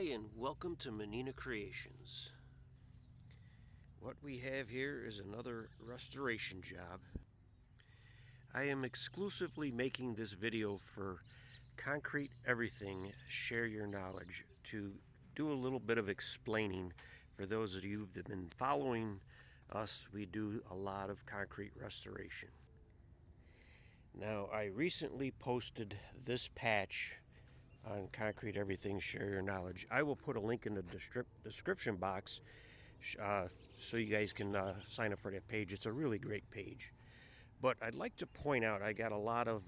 Hi, and welcome to Menina Creations. What we have here is another restoration job. I am exclusively making this video for Concrete Everything Share Your Knowledge to do a little bit of explaining for those of you that have been following us. We do a lot of concrete restoration. Now, I recently posted this patch on Concrete Everything Share Your Knowledge. I will put a link in the description box so you guys can sign up for that page. It's a really great page. But I'd like to point out I got a lot of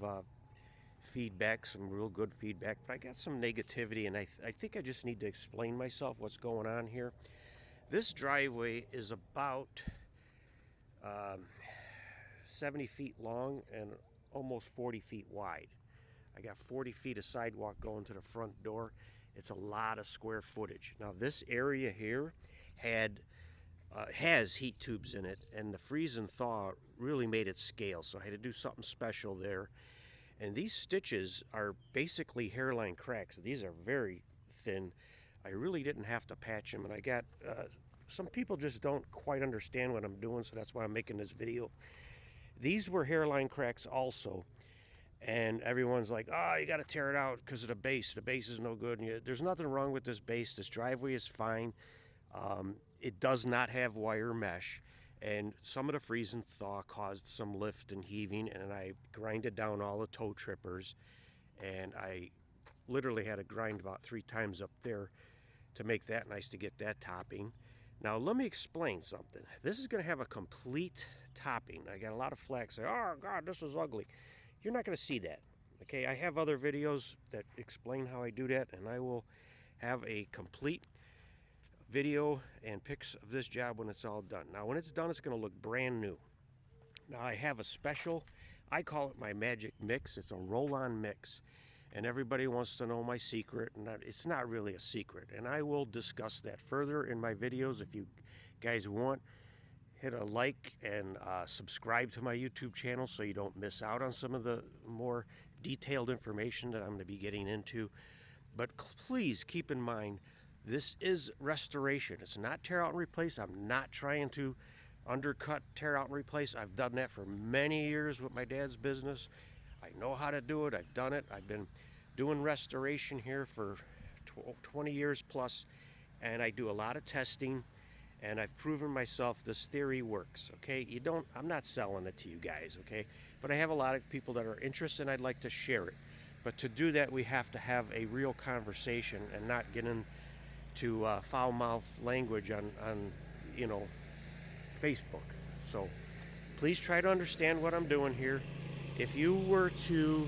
feedback, some real good feedback, but I got some negativity, and I think I just need to explain myself what's going on here. This driveway is about 70 feet long and almost 40 feet wide. I got 40 feet of sidewalk going to the front door. It's a lot of square footage. Now this area here has heat tubes in it, and the freeze and thaw really made it scale, so I had to do something special there. And these stitches are basically hairline cracks. These are very thin. I really didn't have to patch them, and I got some people just don't quite understand what I'm doing, so that's why I'm making this video. These were hairline cracks also, and everyone's like, oh, you got to tear it out because of the base. The base is no good. And there's nothing wrong with this base. This driveway is fine. It does not have wire mesh, and some of the freeze and thaw caused some lift and heaving, and I grinded down all the toe trippers, and I literally had to grind about 3 times up there to make that nice to get that topping. Now let me explain something. This is going to have a complete topping. I got a lot of flack say, oh God, this is ugly. You're not going to see that. Okay, I have other videos that explain how I do that, and I will have a complete video and pics of this job when it's all done. Now when it's done, it's going to look brand new. Now I have a special, I call it my magic mix. It's a roll-on mix, and everybody wants to know my secret, and it's not really a secret, and I will discuss that further in my videos. If you guys want, hit a like and subscribe to my YouTube channel so you don't miss out on some of the more detailed information that I'm going to be getting into. But please keep in mind, this is restoration. It's not tear out and replace. I'm not trying to undercut, tear out and replace. I've done that for many years with my dad's business. I know how to do it. I've done it. I've been doing restoration here for 20 years plus, and I do a lot of testing, and I've proven myself this theory works. Okay, I'm not selling it to you guys, okay, but I have a lot of people that are interested, and I'd like to share it. But to do that, we have to have a real conversation and not get into foul-mouthed language on Facebook. So please try to understand what I'm doing here. If you were to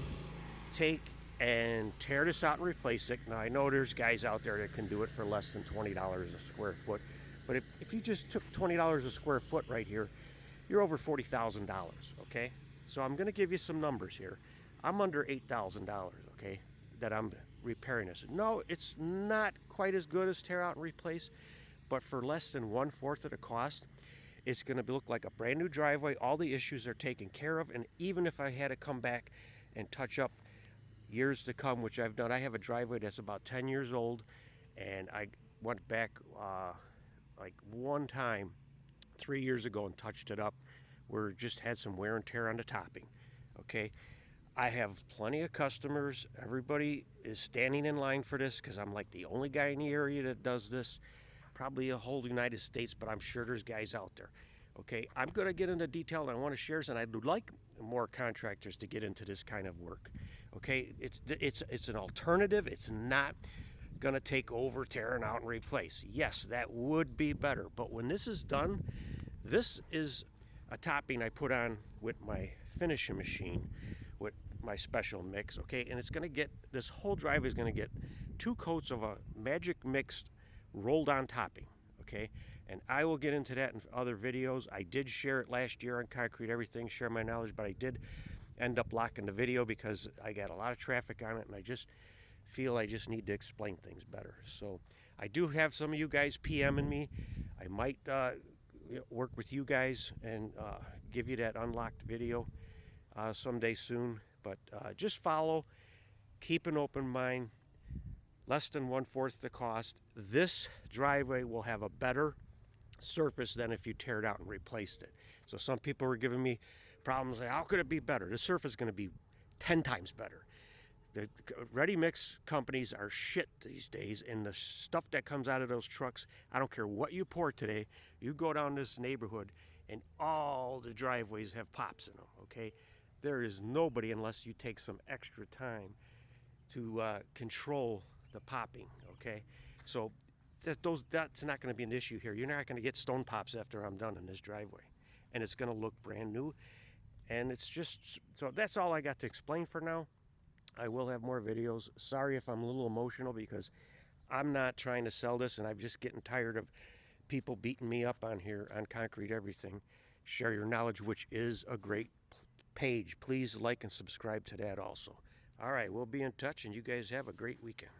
take and tear this out and replace it, now I know there's guys out there that can do it for less than $20 a square foot, but if you just took $20 a square foot right here, you're over $40,000, okay? So I'm going to give you some numbers here. I'm under $8,000, okay, that I'm repairing this. No, it's not quite as good as tear out and replace, but for less than 1/4 of the cost, it's going to look like a brand new driveway. All the issues are taken care of, and even if I had to come back and touch up years to come, which I've done. I have a driveway that's about 10 years old, and I went back like one time 3 years ago and touched it up, where it just had some wear and tear on the topping. Okay, I have plenty of customers. Everybody is standing in line for this because I'm like the only guy in the area that does this. Probably a whole United States, but I'm sure there's guys out there. Okay, I'm going to get into detail, and I want to share this, and I'd like more contractors to get into this kind of work. Okay, it's an alternative. It's not going to take over, tearing out, and replace. Yes, that would be better, but when this is done, this is a topping I put on with my finishing machine, with my special mix. Okay, and it's going to get, this whole driveway is going to get 2 coats of a magic mixed rolled on topping. Okay, and I will get into that in other videos. I did share it last year on Concrete Everything, share my knowledge, but I did end up locking the video because I got a lot of traffic on it, and I just feel I just need to explain things better. So I do have some of you guys PMing me. I might work with you guys and give you that unlocked video someday soon. But just follow, keep an open mind. less than 1/4 the cost. This driveway will have a better surface than if you tear it out and replaced it. So some people were giving me problems like, how could it be better? The surface is going to be 10 times better. The ready mix companies are shit these days, and the stuff that comes out of those trucks, I don't care what you pour today, you go down this neighborhood and all the driveways have pops in them, okay? There is nobody, unless you take some extra time, to control the popping, okay? So that's not going to be an issue here. You're not going to get stone pops after I'm done in this driveway. And it's going to look brand new. And it's just, so that's all I got to explain for now. I will have more videos. Sorry if I'm a little emotional, because I'm not trying to sell this, and I'm just getting tired of people beating me up on here on Concrete Everything. Share Your Knowledge, which is a great page. Please like and subscribe to that also. All right, we'll be in touch, and you guys have a great weekend.